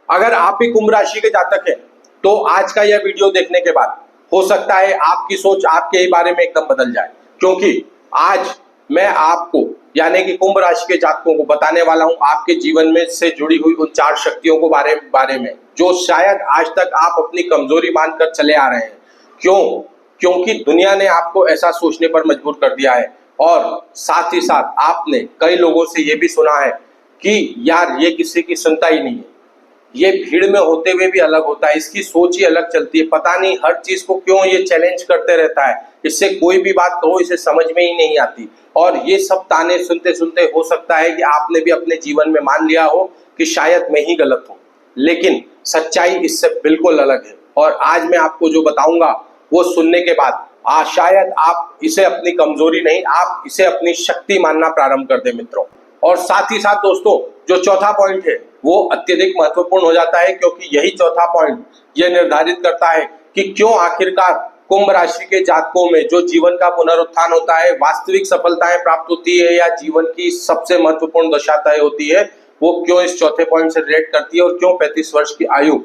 अगर आप भी कुंभ राशि के जातक हैं तो आज का यह वीडियो देखने के बाद हो सकता है आपकी सोच आपके ही बारे में एकदम बदल जाए, क्योंकि आज मैं आपको यानी कि कुंभ राशि के जातकों को बताने वाला हूं आपके जीवन में से जुड़ी हुई उन 4 शक्तियों को बारे में जो शायद आज तक आप अपनी कमजोरी मानकर चले आ रहे हैं। क्यों? क्योंकि दुनिया ने आपको ऐसा सोचने पर मजबूर कर दिया है और साथ ही साथ आपने कई लोगों से यह भी सुना है कि यार ये किसी की सुनता ही नहीं है, ये भीड़ में होते हुए भी अलग होता है, इसकी सोच ही अलग चलती है, पता नहीं हर चीज को क्यों ये चैलेंज करते रहता है, इससे कोई भी बात कहो इसे समझ में ही नहीं आती। और ये सब ताने सुनते सुनते हो सकता है कि आपने भी अपने जीवन में मान लिया हो कि शायद मैं ही गलत हूं, लेकिन सच्चाई इससे बिल्कुल अलग है। और आज मैं आपको जो बताऊंगा वो सुनने के बाद शायद आप इसे अपनी कमजोरी नहीं, आप इसे अपनी शक्ति मानना प्रारंभ कर दे मित्रों। और साथ ही साथ दोस्तों, जो चौथा पॉइंट है वो अत्यधिक महत्वपूर्ण हो जाता है, क्योंकि यही चौथा पॉइंट यह निर्धारित करता है कि क्यों आखिरकार कुंभ राशि के जातकों में जो जीवन का पुनरुत्थान होता है, वास्तविक सफलताएं प्राप्त होती है या जीवन की सबसे महत्वपूर्ण दशा तय होती है, वो क्यों इस चौथे पॉइंट से रिलेट करती है और क्यों 35 वर्ष की आयु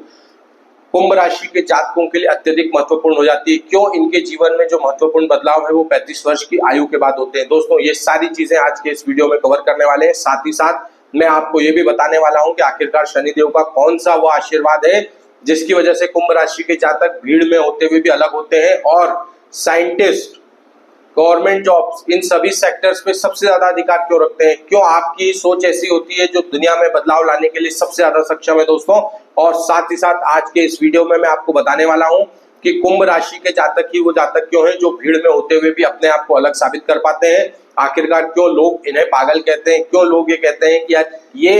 कुंभ राशि के जातकों के लिए अत्यधिक महत्वपूर्ण हो जाती है, क्यों इनके जीवन में जो महत्वपूर्ण बदलाव है वो 35 वर्ष की आयु के बाद होते हैं। दोस्तों, ये सारी चीजें आज के इस वीडियो में कवर करने वाले हैं। साथ ही साथ मैं आपको ये भी बताने वाला हूं कि आखिरकार शनिदेव का कौन सा वो आशीर्वाद है जिसकी वजह से कुंभ राशि के जातक भीड़ में होते हुए भी अलग होते हैं, और साइंटिस्ट, गवर्नमेंट जॉब्स, इन सभी सेक्टर्स पे सबसे ज्यादा अधिकार क्यों रखते हैं, क्यों आपकी सोच ऐसी होती है जो दुनिया में बदलाव लाने के लिए सबसे ज्यादा सक्षम है दोस्तों। और साथ ही साथ आज के इस वीडियो में मैं आपको बताने वाला हूं कि कुंभ राशि के जातक ही वो जातक क्यों हैं जो भीड़ में होते हुए भी अपने आप को अलग साबित कर पाते हैं। आखिरकार क्यों लोग इन्हें पागल कहते हैं, क्यों लोग ये कहते हैं कि यार ये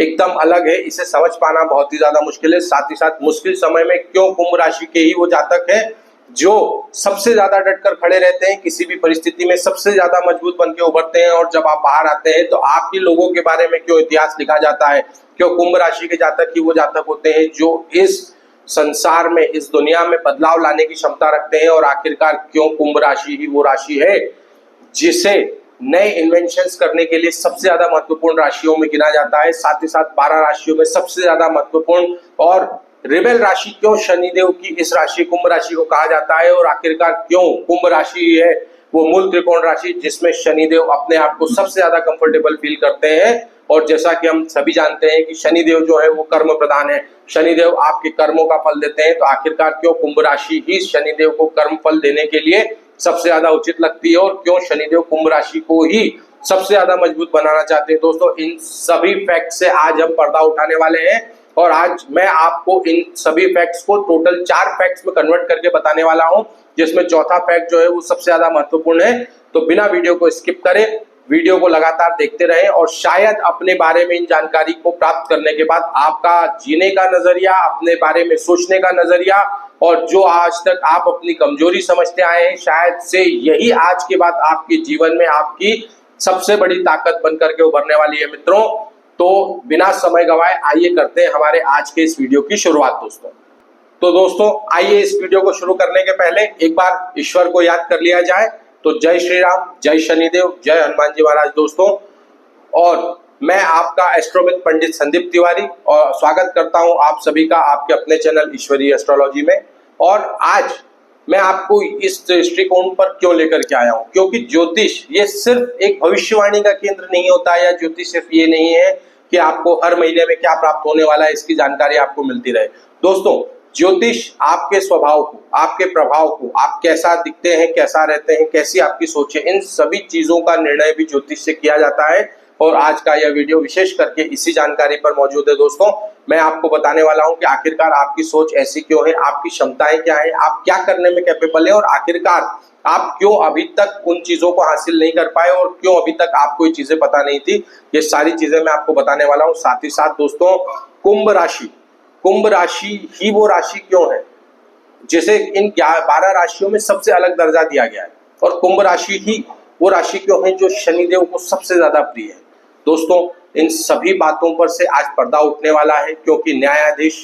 एकदम अलग है, इसे समझ पाना बहुत ही ज्यादा मुश्किल है। साथ ही साथ मुश्किल समय में क्यों कुंभ राशि के ही वो जातक है जो सबसे ज्यादा डटकर खड़े रहते हैं, किसी भी परिस्थिति में सबसे ज्यादा मजबूत बन के उभरते हैं, और जब आप बाहर आते हैं तो आप ही लोगों के बारे में क्यों इतिहास लिखा जाता है। क्यों कुंभ राशि के जातक ही वो जातक होते हैं जो इस संसार में, इस दुनिया में बदलाव लाने की क्षमता रखते हैं। और आखिरकार क्यों कुंभ राशि ही वो राशि है जिसे नए इन्वेंशंस करने के लिए सबसे ज्यादा महत्वपूर्ण राशियों में गिना जाता है। साथ ही साथ 12 राशियों में सबसे ज्यादा महत्वपूर्ण और रिबेल राशि क्यों शनिदेव की इस राशि कुंभ राशि को कहा जाता है। और आखिरकार क्यों कुंभ राशि है वो मूल त्रिकोण राशि जिसमें शनिदेव अपने आप को सबसे ज्यादा कंफर्टेबल फील करते हैं। और जैसा कि हम सभी जानते हैं कि शनिदेव जो है वो कर्म प्रधान है, शनिदेव आपके कर्मों का फल देते हैं। तो आखिरकार क्यों कुंभ राशि ही शनिदेव को कर्म फल देने के लिए सबसे ज्यादा उचित लगती है, और क्यों शनिदेव कुंभ राशि को ही सबसे ज्यादा मजबूत बनाना चाहते हैं। दोस्तों, इन सभी फैक्ट से आज हम पर्दा उठाने वाले हैं, और आज मैं आपको इन सभी फैक्ट्स को टोटल 4 फैक्ट्स में कन्वर्ट करके बताने वाला हूं, जिसमें चौथा फैक्ट जो है वो सबसे ज्यादा महत्वपूर्ण है। तो बिना वीडियो को स्किप करें, वीडियो को लगातार देखते रहें, और शायद अपने बारे में इन जानकारी को प्राप्त करने के बाद आपका जीने का नजरिया, अपने बारे में सोचने का नजरिया, और जो आज तक आप अपनी कमजोरी समझते आए हैं, शायद से यही आज के बाद आपके जीवन में आपकी सबसे बड़ी ताकत बनकर के उभरने वाली है मित्रों। तो बिना समय गवाए आइए करते हैं हमारे आज के इस वीडियो की शुरुआत दोस्तों। तो दोस्तों, आइए इस वीडियो को शुरू करने के पहले एक बार ईश्वर को याद कर लिया जाए। तो जय श्री राम, जय शनिदेव, जय हनुमान जी महाराज दोस्तों। और मैं आपका एस्ट्रोमित पंडित संदीप तिवारी और स्वागत करता हूं आप सभी का आपके अपने चैनल ईश्वरीय एस्ट्रोलॉजी में। और आज मैं आपको इस दृष्टिकोण पर क्यों लेकर के आया हूं, क्योंकि ज्योतिष ये सिर्फ एक भविष्यवाणी का केंद्र नहीं होता, या ज्योतिष सिर्फ ये नहीं है कि आपको हर महीने में क्या प्राप्त होने वाला है इसकी जानकारी आपको मिलती रहे। दोस्तों, ज्योतिष आपके स्वभाव को, आपके प्रभाव को, आप कैसा दिखते हैं, कैसा रहते हैं, कैसी आपकी सोच है, इन सभी चीजों का निर्णय भी ज्योतिष से किया जाता है। और आज का यह वीडियो विशेष करके इसी जानकारी पर मौजूद है दोस्तों। मैं आपको बताने वाला हूं कि आखिरकार आपकी सोच ऐसी क्यों है, आपकी क्षमताएं क्या है, आप क्या करने में कैपेबल है, और आखिरकार आप क्यों अभी तक उन चीजों को हासिल नहीं कर पाए, और क्यों अभी तक आपको ये चीजें पता नहीं थी। ये सारी चीजें मैं आपको बताने वाला हूं। साथ ही साथ दोस्तों, कुंभ राशि ही वो राशि क्यों है जिसे इन 12 राशियों में सबसे अलग दर्जा दिया गया है, और कुंभ राशि ही वो राशि क्यों है जो शनिदेव को सबसे ज्यादा प्रिय है। दोस्तों, इन सभी बातों पर से आज पर्दा उठने वाला है, क्योंकि न्यायाधीश,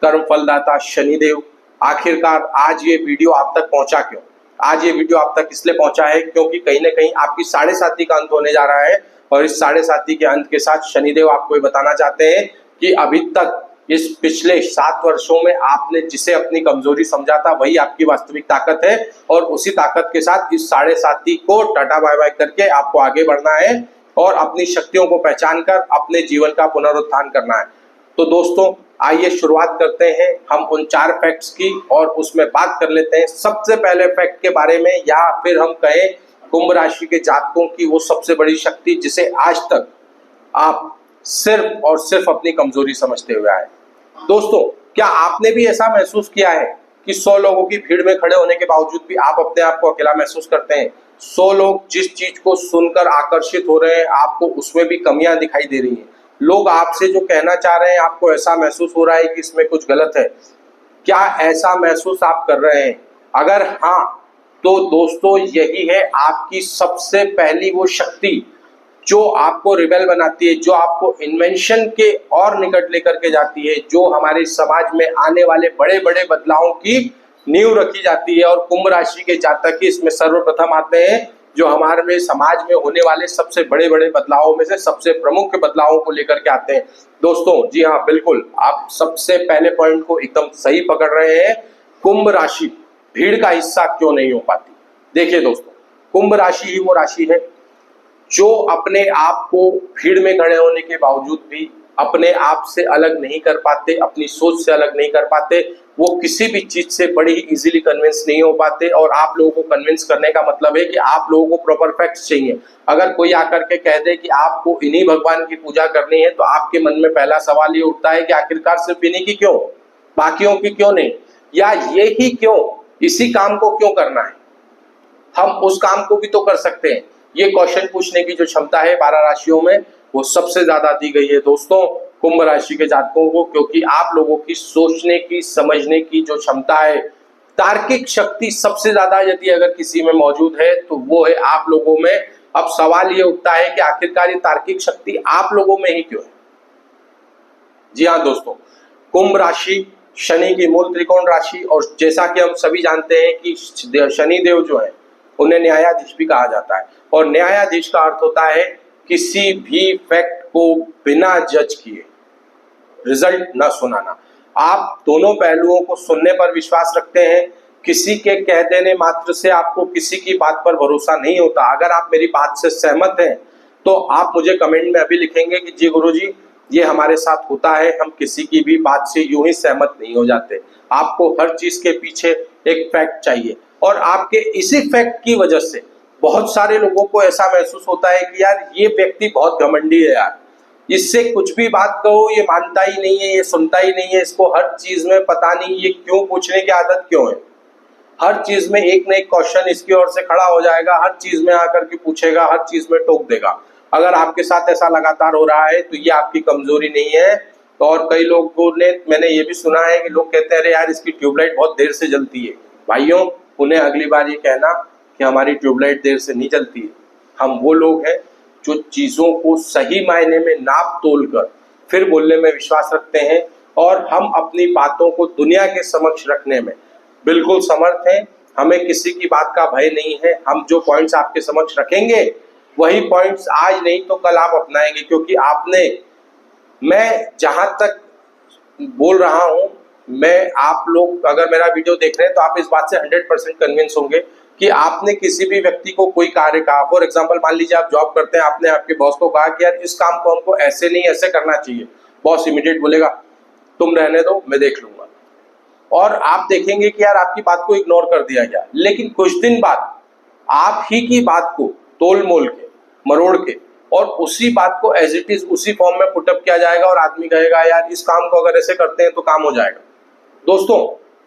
कर्म फलदाता शनिदेव आखिरकार आज ये वीडियो आप तक पहुंचा क्यों। आज ये वीडियो आप तक इसलिए पहुंचा है क्योंकि कहीं ना कहीं आपकी 7.5 का अंत होने जा रहा है, और इस 7.5 के अंत के साथ शनिदेव आपको ये बताना चाहते हैं कि अभी तक इस पिछले 7 वर्षों में आपने जिसे अपनी कमजोरी समझा था वही आपकी वास्तविक ताकत है, और उसी ताकत के साथ इस 7.5 को टाटा बाय बाय करके आपको आगे बढ़ना है और अपनी शक्तियों को पहचान कर अपने जीवन का पुनरुत्थान करना है। तो दोस्तों आइए शुरुआत करते हैं हम उन 4 फैक्ट्स की, और उसमें बात कर लेते हैं सबसे पहले फैक्ट के बारे में, या फिर हम कहें कुंभ राशि के जातकों की वो सबसे बड़ी शक्ति जिसे आज तक आप सिर्फ और सिर्फ अपनी कमजोरी समझते हुए आए। दोस्तों क्या आपने भी ऐसा महसूस किया है कि 100 लोगों की भीड़ में खड़े होने के बावजूद भी आप अपने आप को अकेला महसूस करते हैं? 100 लोग जिस चीज को सुनकर आकर्षित हो रहे हैं, आपको उसमें भी कमियां दिखाई दे रही हैं। लोग आपसे जो कहना चाह रहे हैं, आपको ऐसा महसूस हो रहा है कि इसमें कुछ गलत है। क्या ऐसा महसूस आप कर रहे हैं? अगर हाँ, तो दोस्तों यही है आपकी सबसे पहली वो शक्ति जो आपको रिबेल बनाती है, जो आपको इन्वेंशन के और निकट लेकर के जाती है, जो हमारे समाज में आने वाले बड़े बड़े बदलावों की नींव रखी जाती है। और कुंभ राशि के जातक ही इसमें सर्वप्रथम आते हैं, जो हमारे में समाज में होने वाले सबसे बड़े बड़े बदलावों में से सबसे प्रमुख बदलावों को लेकर के आते हैं। दोस्तों जी हाँ, बिल्कुल आप सबसे पहले पॉइंट को एकदम सही पकड़ रहे हैं। कुंभ राशि भीड़ का हिस्सा क्यों नहीं हो पाती? देखिए दोस्तों, कुंभ राशि ही वो राशि है जो अपने आप को भीड़ में खड़े होने के बावजूद भी अपने आप से अलग नहीं कर पाते, अपनी सोच से अलग नहीं कर पाते, वो किसी भी चीज से बड़ी ही इजीली कन्विंस नहीं हो पाते। और आप लोगों को कन्विंस करने का मतलब है कि आप लोगों को प्रॉपर फैक्ट्स चाहिए। अगर कोई आकर के कह दे कि आपको इन्हीं भगवान की पूजा करनी है, तो आपके मन में पहला सवाल ये उठता है कि आखिरकार सिर्फ इन्हीं की क्यों, बाकियों की क्यों नहीं, या ये ही क्यों, इसी काम को क्यों करना है, हम उस काम को भी तो कर सकते हैं। ये क्वेश्चन पूछने की जो क्षमता है 12 राशियों में, वो सबसे ज्यादा दी गई है दोस्तों कुंभ राशि के जातकों को, क्योंकि आप लोगों की सोचने की, समझने की जो क्षमता है, तार्किक शक्ति सबसे ज्यादा यदि अगर किसी में मौजूद है तो वो है आप लोगों में। अब सवाल ये उठता है कि आखिरकार ये तार्किक शक्ति आप लोगों में ही क्यों है? जी हाँ दोस्तों, कुंभ राशि शनि की मूल त्रिकोण राशि, और जैसा कि हम सभी जानते हैं कि शनि देव जो है उन्हें न्यायाधीश भी कहा जाता है, और न्यायाधीश का अर्थ होता है किसी भी फैक्ट को बिना जज किए रिजल्ट न सुनाना। आप दोनों पहलुओं को सुनने पर विश्वास रखते हैं, किसी के कह देने मात्र से आपको किसी की बात पर भरोसा नहीं होता। अगर आप मेरी बात से सहमत हैं तो आप मुझे कमेंट में अभी लिखेंगे कि जी गुरुजी ये हमारे साथ होता है, हम किसी की भी बात से यूं ही सहमत नहीं हो जाते। आपको हर चीज के पीछे एक फैक्ट चाहिए, और आपके इसी फैक्ट की वजह से बहुत सारे लोगों को ऐसा महसूस होता है कि यार ये व्यक्ति बहुत घमंडी है यार, इससे कुछ भी बात कहो ये मानता ही नहीं है, ये सुनता ही नहीं है, इसको हर चीज में पता नहीं ये क्यों पूछने की आदत क्यों है, हर चीज में एक न एक क्वेश्चन इसकी ओर से खड़ा हो जाएगा, हर चीज में आकर के पूछेगा, हर चीज में टोक देगा। अगर आपके साथ ऐसा लगातार हो रहा है तो ये आपकी कमजोरी नहीं है। और कई लोगों ने, मैंने ये भी सुना है कि लोग कहते हैं अरे यार इसकी ट्यूबलाइट बहुत देर से जलती है। भाइयों, उन्हें अगली बार ये कहना कि हमारी ट्यूबलाइट देर से नहीं जलती है। हम वो लोग हैं जो चीजों को सही मायने में नाप तोल कर फिर बोलने में विश्वास रखते हैं, और हम अपनी बातों को दुनिया के समक्ष रखने में बिल्कुल समर्थ हैं। हमें किसी की बात का भय नहीं है। हम जो पॉइंट्स आपके समक्ष रखेंगे वही पॉइंट्स आज नहीं तो कल आप अपनाएंगे, क्योंकि आपने, मैं जहां तक बोल रहा हूं, मैं, आप लोग अगर मेरा वीडियो देख रहे हैं तो आप इस बात से 100% कन्विंस होंगे कि आपने किसी भी व्यक्ति को कोई कार्य कहा, फॉर एग्जांपल मान लीजिए आप जॉब करते हैं, आपने आपके बॉस को कहा कि यार इस काम को हमको ऐसे नहीं ऐसे करना चाहिए। बॉस इमीडिएट बोलेगा तुम रहने दो मैं देख लूंगा, और आप देखेंगे कि यार आपकी बात को इग्नोर कर दिया गया। लेकिन कुछ दिन बाद आप ही की बात को तोल मोल के, मरोड़ के, और उसी बात को एज इट इज उसी फॉर्म में पुटअप किया जाएगा, और आदमी कहेगा यार इस काम को अगर ऐसे करते हैं तो काम हो जाएगा। दोस्तों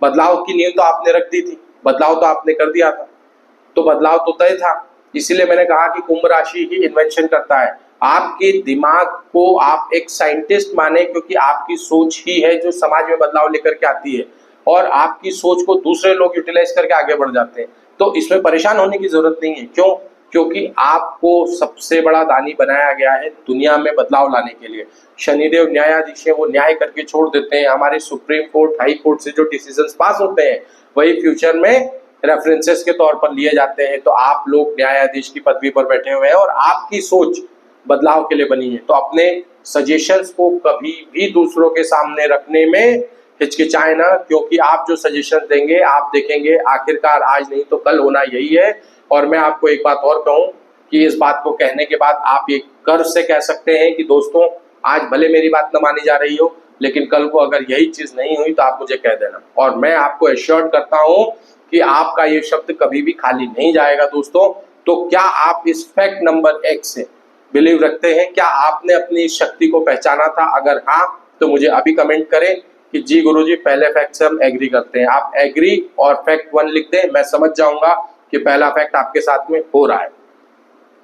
बदलाव की नींव तो आपने रख दी थी, बदलाव तो आपने कर दिया था, तो बदलाव तो तय था। इसीलिए मैंने कहा कि कुंभ राशि ही इन्वेंशन करता है। आपके दिमाग को आप एक साइंटिस्ट माने, क्योंकि आपकी सोच ही है जो समाज में बदलाव लेकर के आती है, और आपकी सोच को दूसरे लोग यूटिलाइज करके आगे बढ़ जाते हैं। तो इसमें परेशान होने की जरूरत नहीं है। क्यों? क्योंकि आपको सबसे बड़ा दानी बनाया गया है दुनिया में बदलाव लाने के लिए। शनिदेव न्यायाधीश है, वो न्याय करके छोड़ देते हैं। हमारे सुप्रीम कोर्ट, हाई कोर्ट से जो डिसीजंस पास होते हैं वही फ्यूचर में रेफरेंसेस के तौर पर लिए जाते हैं। तो आप लोग न्यायाधीश की पदवी पर बैठे हुए हैं और आपकी सोच बदलाव के लिए बनी है। तो अपने सजेशंस को कभी भी दूसरों के सामने रखने में हिचकिचाए ना, क्योंकि आप जो सजेशन देंगे आप देखेंगे आखिरकार आज नहीं तो कल होना यही है। और मैं आपको एक बात और कहूं कि इस बात को कहने के बाद आप ये गर्व से कह सकते हैं कि दोस्तों आज भले मेरी बात न मानी जा रही हो, लेकिन कल को अगर यही चीज नहीं हुई तो आप मुझे कह देना। और मैं आपको एश्योर्ड करता हूं कि आपका ये शब्द कभी भी खाली नहीं जाएगा दोस्तों। तो क्या आप इस फैक्ट नंबर 1 से बिलीव रखते हैं? क्या आपने अपनी इस शक्ति को पहचाना था? अगर हाँ तो मुझे अभी कमेंट करें कि जी गुरुजी पहले फैक्ट से हम एग्री करते हैं। आप एग्री और फैक्ट 1 लिख दें, मैं समझ जाऊंगा कि पहला फैक्ट आपके साथ में हो रहा है।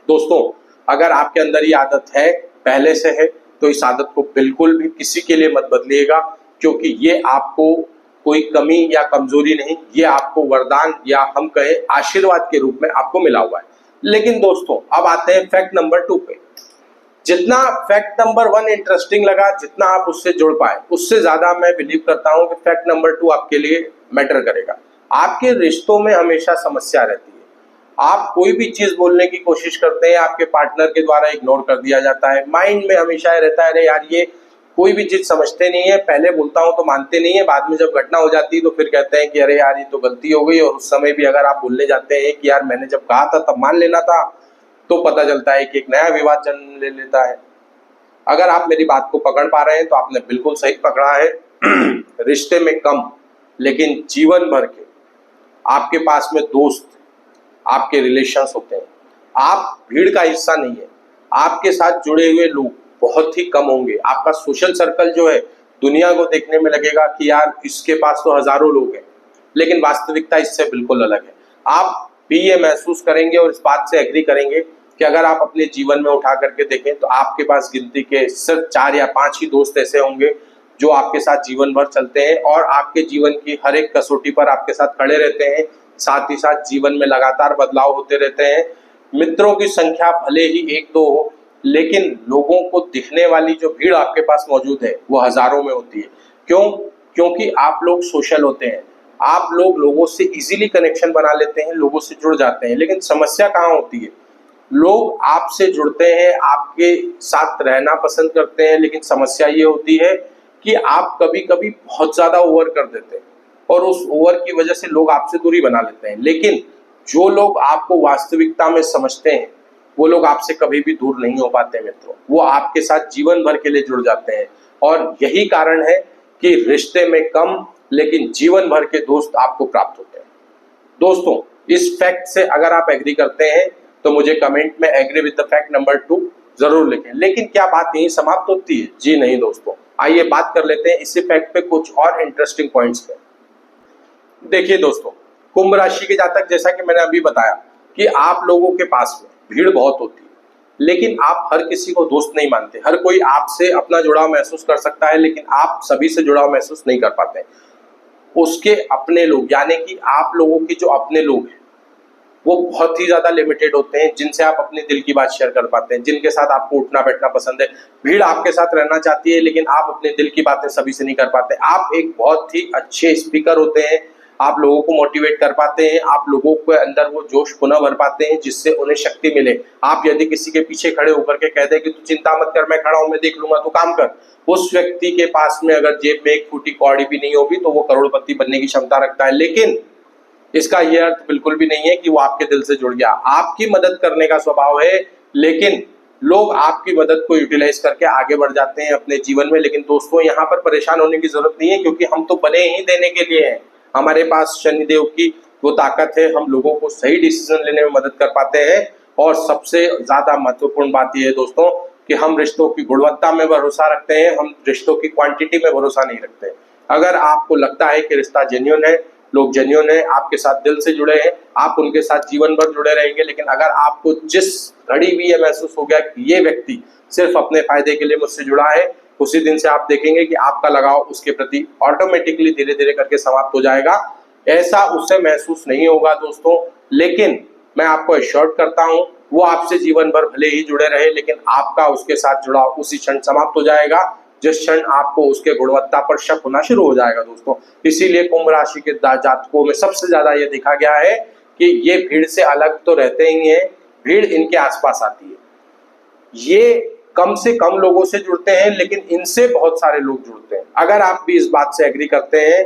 दोस्तों अगर आपके अंदर ये आदत है, पहले से है, तो इस आदत को बिल्कुल भी किसी के लिए मत बदलिएगा, क्योंकि ये आपको कोई कमी या कमजोरी नहीं, ये आपको वरदान या हम कहें आशीर्वाद के रूप में आपको मिला हुआ है। लेकिन दोस्तों अब आते हैं फैक्ट नंबर 2 पे। जितना फैक्ट नंबर 1 इंटरेस्टिंग लगा, जितना आप उससे जुड़ पाए, उससे ज्यादा मैं बिलीव करता हूं कि फैक्ट नंबर 2 आपके लिए मैटर करेगा। आपके रिश्तों में हमेशा समस्या रहती है। आप कोई भी चीज बोलने की कोशिश करते हैं, आपके पार्टनर के द्वारा इग्नोर कर दिया जाता है। माइंड में हमेशा रहता है अरे यार ये कोई भी चीज समझते नहीं है, पहले बोलता हूं तो मानते नहीं है, बाद में जब घटना हो जाती है तो फिर कहते हैं कि अरे यार ये तो गलती हो गई। और उस समय भी अगर आप बोलने जाते हैं कि यार मैंने जब कहा था तब मान लेना था, तो पता चलता है कि एक नया विवाद जन्म ले लेता है। अगर आप मेरी बात को पकड़ पा रहे हैं तो आपने बिल्कुल सही पकड़ा है। रिश्ते में कम लेकिन जीवन भर के आपके पास में दोस्त, आपके रिलेशंस होते हैं। आप भीड़ का हिस्सा नहीं है, आपके साथ जुड़े हुए लोग बहुत ही कम होंगे। आपका सोशल सर्कल जो है दुनिया को देखने में लगेगा कि यार इसके पास तो हजारों लोग हैं, लेकिन वास्तविकता इससे बिल्कुल अलग है। आप भी ये महसूस करेंगे और इस बात से एग्री करेंगे कि अगर आप अपने जीवन में उठा करके देखें तो आपके पास गिनती के सिर्फ 4 या 5 ही दोस्त ऐसे होंगे जो आपके साथ जीवन भर चलते हैं और आपके जीवन की हर एक कसौटी पर आपके साथ खड़े रहते हैं। साथ ही साथ जीवन में लगातार बदलाव होते रहते हैं। मित्रों की संख्या भले ही 1-2 हो, लेकिन लोगों को दिखने वाली जो भीड़ आपके पास मौजूद है वो हजारों में होती है। क्यों? क्योंकि आप लोग सोशल होते हैं, आप लोग लोगों से इजीली कनेक्शन बना लेते हैं, लोगों से जुड़ जाते हैं। लेकिन समस्या कहाँ होती है? लोग आपसे जुड़ते हैं, आपके साथ रहना पसंद करते हैं, लेकिन समस्या ये होती है कि आप कभी कभी बहुत ज्यादा ओवर कर देते हैं और उस ओवर की वजह से लोग आपसे दूरी बना लेते हैं। लेकिन जो लोग आपको वास्तविकता में समझते हैं वो लोग आपसे कभी भी दूर नहीं हो पाते मित्रों, वो आपके साथ जीवन भर के लिए जुड़ जाते हैं। और यही कारण है कि रिश्ते में कम लेकिन जीवन भर के दोस्त आपको प्राप्त होते हैं। दोस्तों इस फैक्ट से अगर आप एग्री करते हैं तो मुझे कमेंट में agree with the fact number 2 जरूर लिखें। लेकिन क्या बात यहीं समाप्त होती है? जी नहीं दोस्तों, आइए बात कर लेते हैं इसी फैक्ट पे कुछ और इंटरेस्टिंग पॉइंट्स पे। देखिए दोस्तों, कुंभ राशि के जातक, जैसा कि मैंने अभी बताया कि आप लोगों के पास में भीड़ बहुत होती है, लेकिन आप हर किसी को दोस्त नहीं मानते। हर कोई आपसे अपना जुड़ाव महसूस कर सकता है, लेकिन आप सभी से जुड़ाव महसूस नहीं कर पाते। उसके अपने लोग यानी कि आप लोगों के जो अपने लोग हैं वो बहुत ही ज्यादा लिमिटेड होते हैं, जिनसे आप अपने दिल की बात शेयर कर पाते हैं, जिनके साथ आपको उठना बैठना पसंद है। भीड़ आपके साथ रहना चाहती है, लेकिन आप अपने दिल की बातें सभी से नहीं कर पाते। आप एक बहुत ही अच्छे स्पीकर होते हैं, आप लोगों को मोटिवेट कर पाते हैं, आप लोगों के अंदर वो जोश पुनः भर पाते हैं जिससे उन्हें शक्ति मिले। आप यदि किसी के पीछे खड़े होकर के कह दें कि तू चिंता मत कर, मैं खड़ा हूं, मैं देख लूंगा, तू काम कर, उस व्यक्ति के पास में अगर जेब में एक फूटी कौड़ी भी नहीं होगी तो वो करोड़पति बनने की क्षमता रखता है। लेकिन इसका यह अर्थ बिल्कुल भी नहीं है कि वो आपके दिल से जुड़ गया। आपकी मदद करने का स्वभाव है, लेकिन लोग आपकी मदद को यूटिलाइज करके आगे बढ़ जाते हैं अपने जीवन में। लेकिन दोस्तों यहाँ पर परेशान होने की जरूरत नहीं है, क्योंकि हम तो बने ही देने के लिए हैं। हमारे पास शनिदेव की वो ताकत है, हम लोगों को सही डिसीजन लेने में मदद कर पाते हैं। और सबसे ज्यादा महत्वपूर्ण बात यह है दोस्तों कि हम रिश्तों की गुणवत्ता में भरोसा रखते हैं, हम रिश्तों की क्वांटिटी में भरोसा नहीं रखते। अगर आपको लगता है कि रिश्ता जेन्युइन है, लोग जेन्युइन है, आपके साथ दिल से जुड़े हैं, आप उनके साथ जीवन भर जुड़े रहेंगे। लेकिन अगर आपको जिस घड़ी भी ये महसूस हो गया कि ये व्यक्ति सिर्फ अपने फायदे के लिए मुझसे जुड़ा है, उसी दिन से आप देखेंगे कि आपका लगाव उसके प्रति ऑटोमेटिकली धीरे धीरे करके समाप्त हो जाएगा। ऐसा उससे महसूस नहीं होगा दोस्तों, लेकिन मैं आपको एश्योर्ड करता हूं वो आपसे जीवन भर भले ही जुड़े रहे, लेकिन आपका उसके साथ जुड़ाव उसी क्षण समाप्त हो जाएगा जिस क्षण आपको उसके गुणवत्ता पर शक होना शुरू हो जाएगा दोस्तों। इसीलिए कुंभ राशि के जातकों में सबसे ज्यादा ये देखा गया है कि ये भीड़ से अलग तो रहते ही हैं, भीड़ इनके आसपास आती है। ये कम से कम लोगों से जुड़ते हैं, लेकिन इनसे बहुत सारे लोग जुड़ते हैं। अगर आप भी इस बात से एग्री करते हैं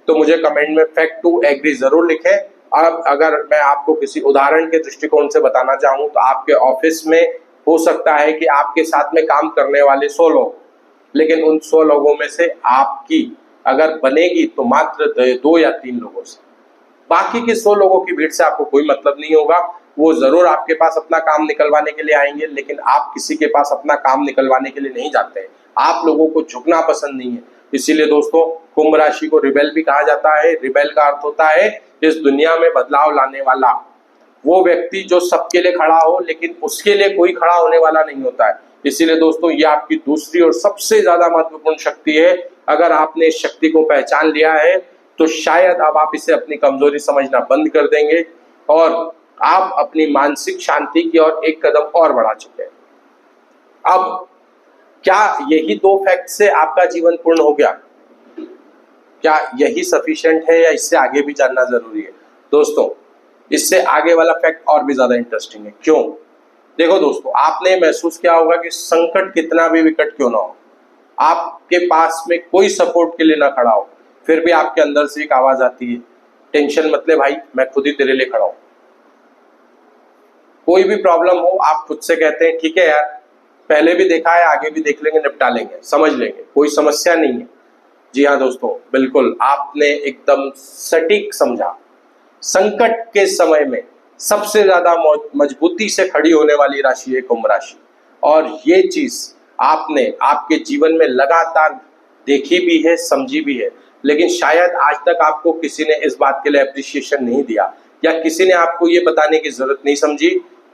तो मुझे कमेंट में फैक्ट टू एग्री जरूर लिखें। अब अगर मैं आपको किसी उदाहरण के दृष्टिकोण से बताना चाहूँ तो आपके ऑफिस में हो सकता है कि आपके साथ में काम करने वाले 100 लोग, लेकिन उन 100 लोगों में से आपकी अगर बनेगी तो मात्र 2 या 3 लोगों से। बाकी के 100 लोगों की भीड़ से आपको कोई मतलब नहीं होगा। वो जरूर आपके पास अपना काम निकलवाने के लिए आएंगे, लेकिन आप किसी के पास अपना काम निकलवाने के लिए नहीं जाते हैं। आप लोगों को झुकना पसंद नहीं है। इसीलिए दोस्तों, कुंभ राशि को रिबेल भी कहा जाता है। रिबेल का अर्थ होता है इस दुनिया में बदलाव लाने वाला, वो व्यक्ति जो सबके लिए खड़ा हो लेकिन उसके लिए कोई खड़ा होने वाला नहीं होता है। इसीलिए दोस्तों, ये आपकी दूसरी और सबसे ज्यादा महत्वपूर्ण शक्ति है। अगर आपने इस शक्ति को पहचान लिया है तो शायद अब आप इसे अपनी कमजोरी समझना बंद कर देंगे और आप अपनी मानसिक शांति की ओर एक कदम और बढ़ा चुके हैं। अब क्या यही 2 फैक्ट से आपका जीवन पूर्ण हो गया? क्या यही सफिशिएंट है या इससे आगे भी जानना जरूरी है? दोस्तों, इससे आगे वाला फैक्ट और भी ज्यादा इंटरेस्टिंग है। क्यों? देखो दोस्तों, आपने महसूस किया होगा कि संकट कितना भी विकट क्यों ना हो, आपके पास में कोई सपोर्ट के लिए ना खड़ा हो, फिर भी आपके अंदर से एक आवाज आती है, टेंशन मत ले भाई, मैं खुद ही तेरे लिए खड़ा हूं। कोई भी प्रॉब्लम हो, आप खुद से कहते हैं ठीक है यार, पहले भी देखा है, आगे भी देख लेंगे, निपटा लेंगे, समझ लेंगे, कोई समस्या नहीं है। जी हाँ दोस्तों, बिल्कुल आपने एकदम सटीक समझा। संकट के समय में सबसे ज्यादा मजबूती से खड़ी होने वाली राशि है कुंभ राशि, और ये चीज आपने आपके जीवन में लगातार देखी भी है, समझी भी है, लेकिन शायद आज तक आपको किसी ने इस बात के लिए अप्रिसिएशन नहीं दिया, या किसी ने आपको ये बताने की जरूरत नहीं समझी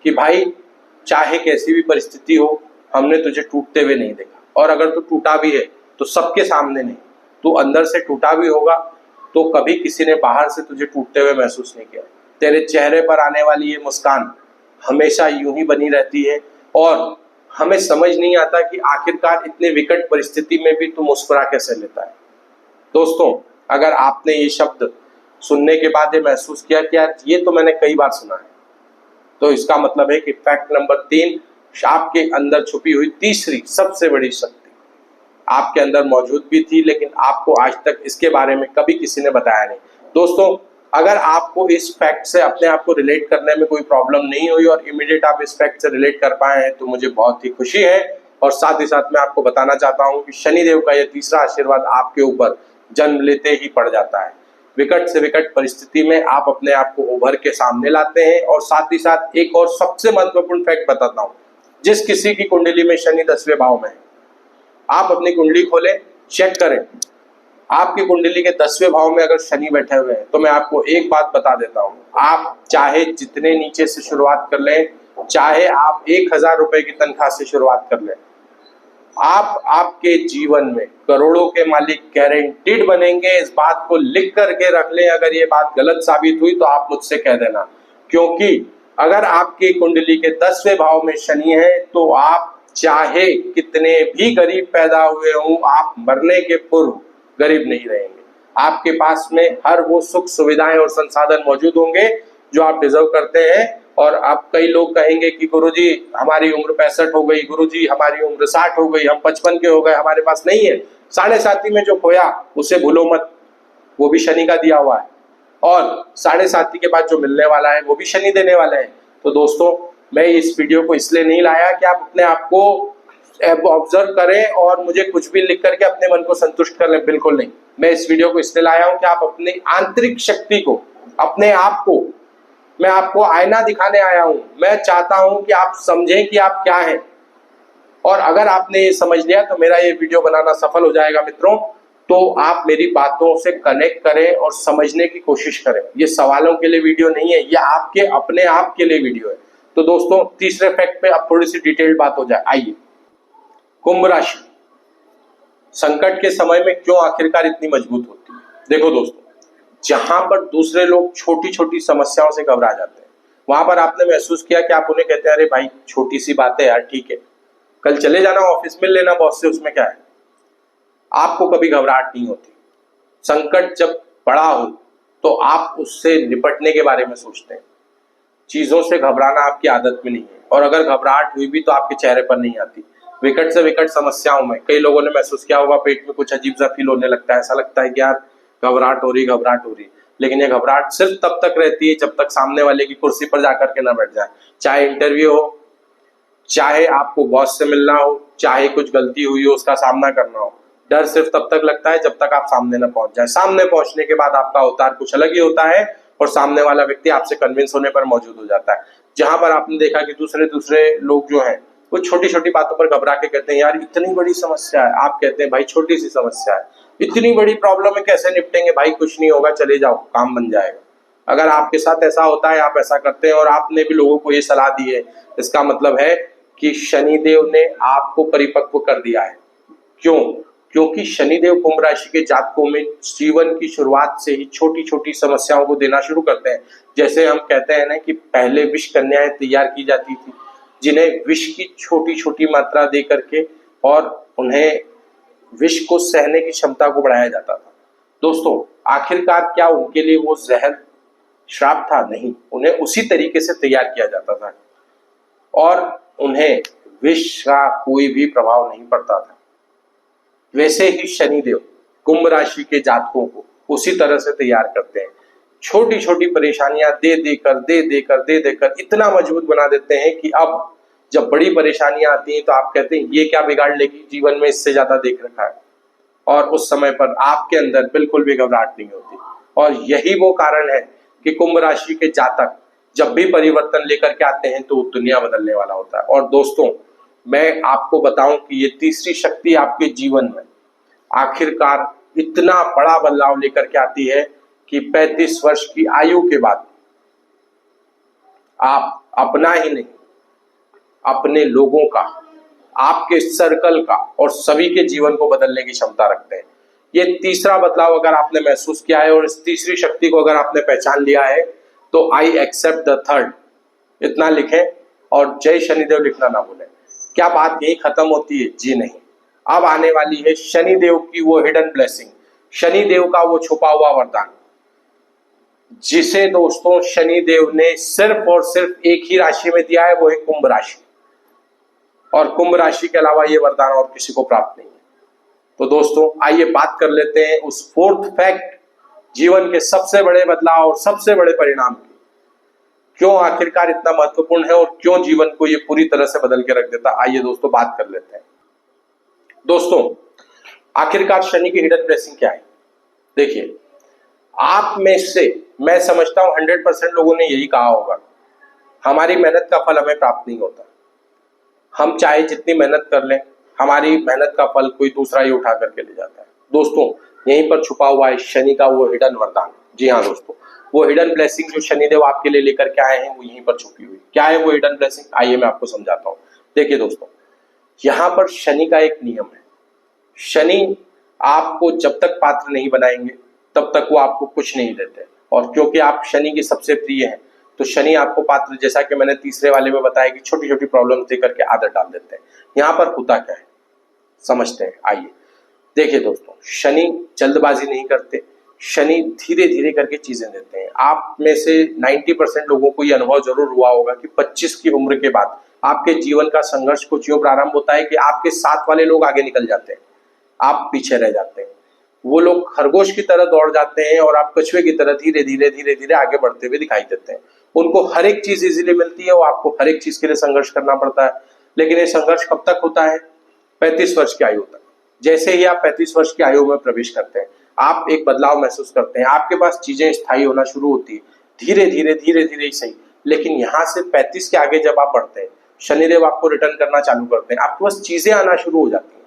कि भाई चाहे कैसी भी परिस्थिति हो, हमने तुझे टूटते हुए नहीं देखा, और अगर तू टूटा भी है तो सबके सामने नहीं, तू अंदर से टूटा भी होगा तो कभी किसी ने बाहर से तुझे टूटते हुए महसूस नहीं किया। तेरे चेहरे पर आने वाली ये मुस्कान हमेशा यूं ही बनी रहती है, और हमें समझ नहीं आता कि आखिरकार इतने विकट परिस्थिति में भी तू मुस्कुरा कैसे लेता है। दोस्तों, अगर आपने ये शब्द सुनने के बाद ये महसूस किया कि यार ये तो मैंने कई बार सुना है, तो इसका मतलब है कि फैक्ट नंबर 3, आपके अंदर छुपी हुई तीसरी सबसे बड़ी शक्ति आपके अंदर मौजूद भी थी, लेकिन आपको आज तक इसके बारे में कभी किसी ने बताया नहीं। दोस्तों, अगर आपको इस फैक्ट से अपने आप को रिलेट करने में कोई प्रॉब्लम नहीं हुई और इमीडिएट आप इस फैक्ट से रिलेट कर पाए हैं तो मुझे बहुत ही खुशी है। और साथ ही साथ मैं आपको बताना चाहता हूं कि शनिदेव का यह तीसरा आशीर्वाद आपके ऊपर जन्म लेते ही पड़ जाता है। विकट से विकट परिस्थिति में आप अपने आप को उभर के सामने लाते हैं। और साथ ही साथ एक और सबसे महत्वपूर्ण फैक्ट बताता हूं, जिस किसी की कुंडली में शनि 10वें भाव में है, आप अपनी कुंडली खोलें, चेक करें, आपकी कुंडली के 10वें भाव में अगर शनि बैठे हुए हैं तो मैं आपको एक बात बता देता हूं, आप चाहे जितने नीचे से शुरुआत कर लें, चाहे आप 1000 रुपए की तनख्वाह से शुरुआत कर लें, आप आपके जीवन में करोड़ों के मालिक गारंटीड बनेंगे। इस बात को लिख करके रख लें। अगर ये बात गलत साबित हुई तो आप मुझसे कह देना, क्योंकि अगर आपकी कुंडली के 10वें भाव में शनि है तो आप चाहे कितने भी गरीब पैदा हुए हों, आप मरने के पूर्व गरीब नहीं रहेंगे। आपके पास में हर वो सुख सुविधाएं और संसाधन मौजूद होंगे जो आप डिजर्व करते हैं। और आप कई लोग कहेंगे कि गुरुजी हमारी उम्र 65 हो गई, गुरुजी हमारी उम्र 60 हो गई, हम 55 के हो गए, हमारे पास नहीं है। 7.5 में जो खोया उसे भूलो मत, वो भी शनि का दिया हुआ है, और 7.5 के बाद जो मिलने वाला है वो भी शनि देने वाले हैं। तो दोस्तों, मैं इस वीडियो को इसलिए नहीं लाया कि आप अपने आप को ऑब्जर्व करें और मुझे कुछ भी लिख करके अपने मन को संतुष्ट कर लें, बिल्कुल नहीं। मैं इस वीडियो को इसलिए लाया हूं कि आप अपनी आंतरिक शक्ति को, अपने आप को, मैं आपको आईना दिखाने आया हूं। मैं चाहता हूं कि आप समझें कि आप क्या हैं, और अगर आपने ये समझ लिया तो मेरा ये वीडियो बनाना सफल हो जाएगा मित्रों। तो आप मेरी बातों से कनेक्ट करें और समझने की कोशिश करें। ये सवालों के लिए वीडियो नहीं है, ये आपके अपने आप के लिए वीडियो है। तो दोस्तों, तीसरे फैक्ट पे अब थोड़ी सी डिटेल्ड बात हो जाए। आइए, कुंभ राशि संकट के समय में क्यों आखिरकार इतनी मजबूत होती है? देखो दोस्तों, जहां पर दूसरे लोग छोटी छोटी समस्याओं से घबरा जाते हैं, वहां पर आपने महसूस किया कि आप उन्हें कहते हैं अरे भाई छोटी सी बात है यार, ठीक है, कल चले जाना ऑफिस में, लेना बॉस से, उसमें क्या है। आपको कभी घबराहट नहीं होती। संकट जब बड़ा हो तो आप उससे निपटने के बारे में सोचते हैं। चीजों से घबराना आपकी आदत में नहीं है, और अगर घबराहट हुई भी तो आपके चेहरे पर नहीं आती। विकट से विकट समस्याओं में कई लोगों ने महसूस किया होगा पेट में कुछ अजीब सा फील होने लगता है, ऐसा लगता है कि यार घबराहट हो रही, लेकिन ये घबराहट सिर्फ तब तक रहती है जब तक सामने वाले की कुर्सी पर जाकर के ना बैठ जाए। चाहे इंटरव्यू हो, चाहे आपको बॉस से मिलना हो, चाहे कुछ गलती हुई हो उसका सामना करना हो, डर सिर्फ तब तक लगता है जब तक आप सामने न पहुंच जाए। सामने पहुंचने के बाद आपका अवतार कुछ अलग ही होता है और सामने वाला व्यक्ति आपसे कन्विंस होने पर मौजूद हो जाता है। जहां पर आपने देखा कि दूसरे दूसरे लोग जो हैं वो छोटी छोटी बातों पर घबरा के कहते हैं यार इतनी बड़ी समस्या है, आप कहते हैं भाई छोटी सी समस्या है, इतनी बड़ी प्रॉब्लम है कैसे निपटेंगे, भाई कुछ नहीं होगा चले जाओ काम बन जाएगा। अगर आपके साथ ऐसा होता है, आप ऐसा करते हैं और आपने भी लोगों को ये सलाह दी है, इसका मतलब है कि शनिदेव ने आपको परिपक्व कर दिया है। क्यों? क्योंकि शनिदेव कुंभ राशि के जातकों में जीवन की शुरुआत से ही छोटी छोटी समस्याओं को देना शुरू करते हैं। जैसे हम कहते हैं ना कि पहले विष कन्याएं तैयार की जाती थी, जिन्हें विष की छोटी छोटी मात्रा दे करके और उन्हें विष को सहने की क्षमता को बढ़ाया जाता था। दोस्तों, आखिरकार क्या उनके लिए वो जहर श्राप था? नहीं, उन्हें उसी तरीके से तैयार किया जाता था और उन्हें विष का कोई भी प्रभाव नहीं पड़ता था। वैसे ही शनिदेव कुंभ राशि के जातकों को उसी तरह से तैयार करते हैं। छोटी छोटी परेशानियां दे देकर इतना मजबूत बना देते हैं कि अब जब बड़ी परेशानियां आती हैं तो आप कहते हैं ये क्या बिगाड़ लेगी, जीवन में इससे ज्यादा देख रखा है, और उस समय पर आपके अंदर बिल्कुल भी घबराहट नहीं होती। और यही वो कारण है कि कुंभ राशि के जातक जब भी परिवर्तन लेकर के आते हैं तो दुनिया बदलने वाला होता है। और दोस्तों, मैं आपको बताऊं कि ये तीसरी शक्ति आपके जीवन में आखिरकार इतना बड़ा बदलाव लेकर के आती है कि 35 वर्ष की आयु के बाद आप अपना ही नहीं, अपने लोगों का, आपके सर्कल का और सभी के जीवन को बदलने की क्षमता रखते हैं। ये तीसरा बदलाव अगर आपने महसूस किया है और इस तीसरी शक्ति को अगर आपने पहचान लिया है तो आई एक्सेप्ट द थर्ड इतना लिखें और जय शनिदेव लिखना ना भूलें। क्या बात यही खत्म होती है? जी नहीं, अब आने वाली है शनिदेव की वो हिडन ब्लेसिंग, शनिदेव का वो छुपा हुआ वरदान, जिसे दोस्तों शनिदेव ने सिर्फ और सिर्फ एक ही राशि में दिया है, वो है कुंभ राशि। और कुंभ राशि के अलावा ये वरदान और किसी को प्राप्त नहीं है। तो दोस्तों, आइए बात कर लेते हैं उस फोर्थ फैक्ट, जीवन के सबसे बड़े बदलाव और सबसे बड़े परिणाम की। क्यों आखिरकार इतना महत्वपूर्ण है और क्यों जीवन को ये पूरी तरह से बदल के रख देता? आइए दोस्तों बात कर लेते हैं। दोस्तों, आखिरकार शनि की हिडन ब्लेसिंग क्या है? देखिए, आप में से मैं समझता हूं 100% लोगों ने यही कहा होगा, हमारी मेहनत का फल हमें प्राप्त नहीं होता। हम चाहे जितनी मेहनत कर लें, हमारी मेहनत का फल कोई दूसरा ही उठा करके ले जाता है। दोस्तों, यहीं पर छुपा हुआ है शनि का वो हिडन वरदान। जी हाँ दोस्तों, वो हिडन ब्लेसिंग जो शनिदेव आपके लिए लेकर के आए हैं वो यहीं पर छुपी हुई। क्या है वो हिडन ब्लेसिंग? आइए मैं आपको समझाता हूँ। देखिए दोस्तों, यहाँ पर शनि का एक नियम है। शनि आपको जब तक पात्र नहीं बनाएंगे तब तक वो आपको कुछ नहीं देते, और क्योंकि आप शनि की सबसे प्रिय हैं तो शनि आपको पात्र, जैसा कि मैंने तीसरे वाले में बताया कि छोटी छोटी प्रॉब्लम दे करके आदत डाल देते हैं। यहाँ पर होता क्या है समझते हैं। आइए देखिए दोस्तों, शनि जल्दबाजी नहीं करते, शनि धीरे धीरे करके चीजें देते हैं। आप में से 90% लोगों को ये अनुभव जरूर हुआ होगा कि 25 की उम्र के बाद आपके जीवन का संघर्ष कुछ यूं प्रारंभ होता है कि आपके साथ वाले लोग आगे निकल जाते हैं, आप पीछे रह जाते हैं। वो लोग खरगोश की तरह दौड़ जाते हैं और आप कछुए की तरह धीरे धीरे आगे बढ़ते हुए दिखाई देते हैं। उनको हर एक चीज इजीली मिलती है और आपको हर एक चीज के लिए संघर्ष करना पड़ता है। लेकिन ये संघर्ष कब तक होता है? 35 वर्ष की आयु तक। जैसे ही आप 35 वर्ष की आयु में प्रवेश करते हैं, आप एक बदलाव महसूस करते हैं, आपके पास चीजें स्थायी होना शुरू होती है, धीरे धीरे ही सही। लेकिन यहाँ से 35 के आगे जब आप बढ़ते हैं, शनिदेव आपको रिटर्न करना चालू करते हैं, आपके पास चीजें आना शुरू हो जाती हैं।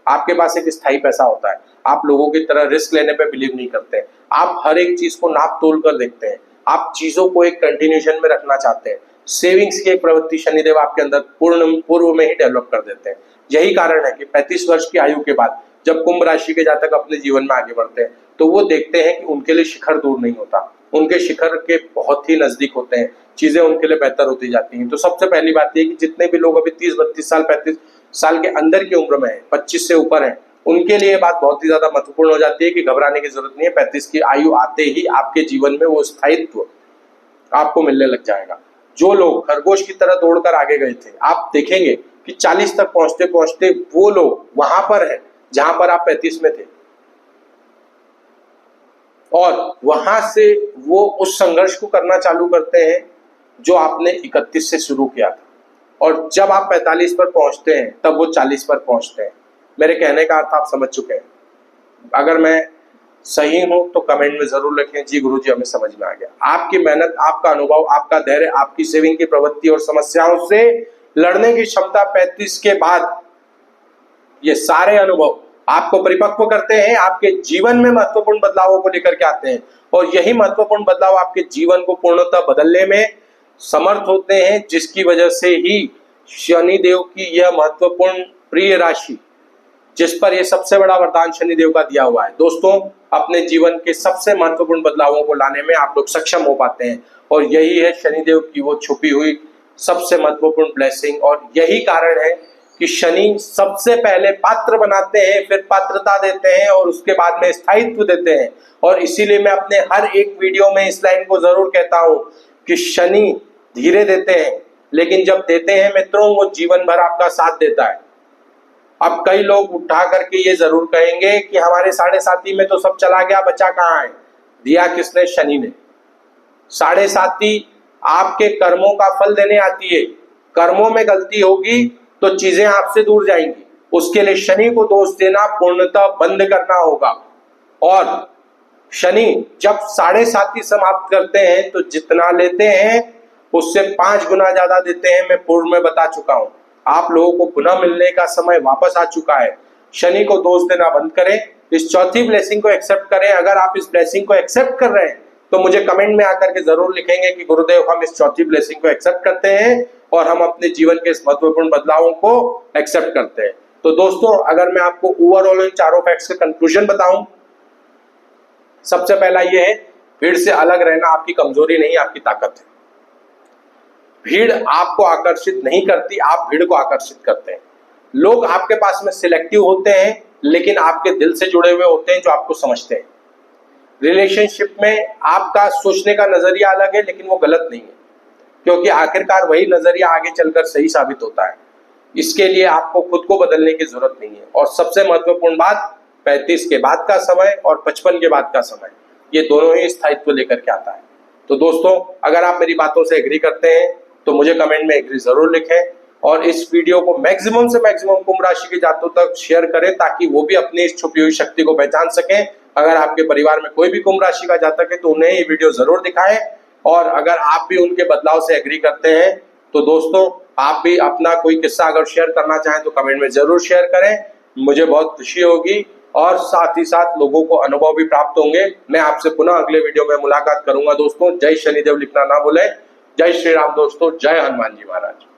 आपके पास एक स्थायी पैसा होता है, आप लोगों की तरह रिस्क लेने पे बिलीव नहीं करते हैं, आप हर एक चीज को नाप तोल कर देखते हैं, आप चीजों को एक कंटिन्यूएशन में रखना चाहते हैं। सेविंग्स की एक प्रवृत्ति शनिदेव आपके अंदर पूर्व में ही डेवलप कर देते हैं। यही कारण है कि 35 वर्ष की आयु के बाद जब कुंभ राशि के जातक अपने जीवन में आगे बढ़ते हैं तो वो देखते हैं कि उनके लिए शिखर दूर नहीं होता, उनके शिखर के बहुत ही नजदीक होते हैं, चीजें उनके लिए बेहतर होती जाती हैं। तो सबसे पहली बात यह कि जितने भी लोग अभी 30-32 साल 35 साल के अंदर की उम्र में है, 25 से ऊपर है, उनके लिए बात बहुत ही ज्यादा महत्वपूर्ण हो जाती है कि घबराने की जरूरत नहीं है। 35 की आयु आते ही आपके जीवन में वो स्थायित्व आपको मिलने लग जाएगा। जो लोग खरगोश की तरह दौड़कर आगे गए थे, आप देखेंगे कि 40 तक पहुंचते पहुंचते वो लोग वहां पर है जहां पर आप 35 में थे, और वहां से वो उस संघर्ष को करना चालू करते हैं जो आपने 31 से शुरू किया था, और जब आप 45 पर पहुंचते हैं तब वो 40 पर पहुंचते हैं। मेरे कहने का अर्थ आप समझ चुके हैं। अगर मैं सही हूं तो कमेंट में जरूर लिखें, जी गुरुजी हमें समझ में आ गया। आपकी मेहनत, आपका अनुभव, आपका धैर्य, आपकी सेविंग की प्रवृत्ति और समस्याओं से लड़ने की क्षमता 35 के बाद, ये सारे अनुभव आपको परिपक्व करते हैं, आपके जीवन में महत्वपूर्ण बदलावों को लेकर के आते हैं, और यही महत्वपूर्ण बदलाव आपके जीवन को पूर्णतः बदलने में समर्थ होते हैं, जिसकी वजह से ही शनिदेव की यह महत्वपूर्ण प्रिय राशि, जिस पर यह सबसे बड़ा वरदान शनिदेव का दिया हुआ है, दोस्तों अपने जीवन के सबसे महत्वपूर्ण बदलावों को लाने में आप लोग सक्षम हो पाते हैं। और यही है शनिदेव की वो छुपी हुई सबसे महत्वपूर्ण ब्लेसिंग, और यही कारण है कि शनि सबसे पहले पात्र बनाते हैं, फिर पात्रता देते हैं, और उसके बाद में स्थायित्व देते हैं। और इसीलिए मैं अपने हर एक वीडियो में इस लाइन को जरूर कहता हूं कि शनि धीरे देते हैं, लेकिन जब देते हैं मित्रों, वो जीवन भर आपका साथ देता है। अब कई लोग उठा करके ये जरूर कहेंगे कि हमारे 7.5 में तो सब चला गया, बचा कहाँ है? दिया किसने? शनि ने। 7.5 आपके कर्मों का फल देने आती है। कर्मों में गलती होगी तो चीजें आपसे दूर जाएंगी, उसके लिए शनि को दोष देना पूर्णतः बंद करना होगा। और शनि जब 7.5 समाप्त करते हैं तो जितना लेते हैं उससे 5 गुना ज्यादा देते हैं। मैं पूर्व में बता चुका हूं, आप लोगों को पुनः मिलने का समय वापस आ चुका है। शनि को दोष देना बंद करें, इस चौथी ब्लेसिंग को एक्सेप्ट करें। अगर आप इस ब्लेसिंग को एक्सेप्ट कर रहे हैं तो मुझे कमेंट में आकर के जरूर लिखेंगे कि गुरुदेव हम इस चौथी ब्लेसिंग को एक्सेप्ट करते हैं और हम अपने जीवन के इस महत्वपूर्ण बदलावों को एक्सेप्ट करते हैं। तो दोस्तों, अगर मैं आपको ओवरऑल इन चारों फैक्ट्स का कंक्लूजन बताऊं, सबसे पहला ये है, भीड़ से अलग रहना आपकी कमजोरी नहीं, आपकी ताकत है। भीड़ आपको आकर्षित नहीं करती, आप भीड़ को आकर्षित करते हैं। लोग आपके पास में सिलेक्टिव होते हैं, लेकिन आपके दिल से जुड़े हुए होते हैं, जो आपको समझते हैं। रिलेशनशिप में आपका सोचने का नजरिया अलग है, लेकिन वो गलत नहीं है, क्योंकि आखिरकार वही नजरिया आगे चलकर सही साबित होता है। इसके लिए आपको खुद को बदलने की जरूरत नहीं है। और सबसे महत्वपूर्ण बात, 35 के बाद का समय और 55 के बाद का समय, ये दोनों ही स्थायित्व लेकर के आता है। तो दोस्तों, अगर आप मेरी बातों से एग्री करते हैं तो मुझे कमेंट में एग्री जरूर लिखें, और इस वीडियो को मैक्सिमम से मैक्सिमम कुंभ राशि के जातकों तक शेयर करें, ताकि वो भी अपनी इस छुपी हुई शक्ति को पहचान सकें। अगर आपके परिवार में कोई भी कुंभ राशि का जातक है तो उन्हें ये वीडियो जरूर दिखाएं, और अगर आप भी उनके बदलाव से एग्री करते हैं तो दोस्तों, आप भी अपना कोई किस्सा अगर शेयर करना चाहें तो कमेंट में जरूर शेयर करें, मुझे बहुत खुशी होगी, और साथ ही साथ लोगों को अनुभव भी प्राप्त होंगे। मैं आपसे पुनः अगले वीडियो में मुलाकात करूंगा दोस्तों। जय शनिदेव लिखना ना भूलें। जय श्री राम दोस्तों, जय हनुमान जी महाराज।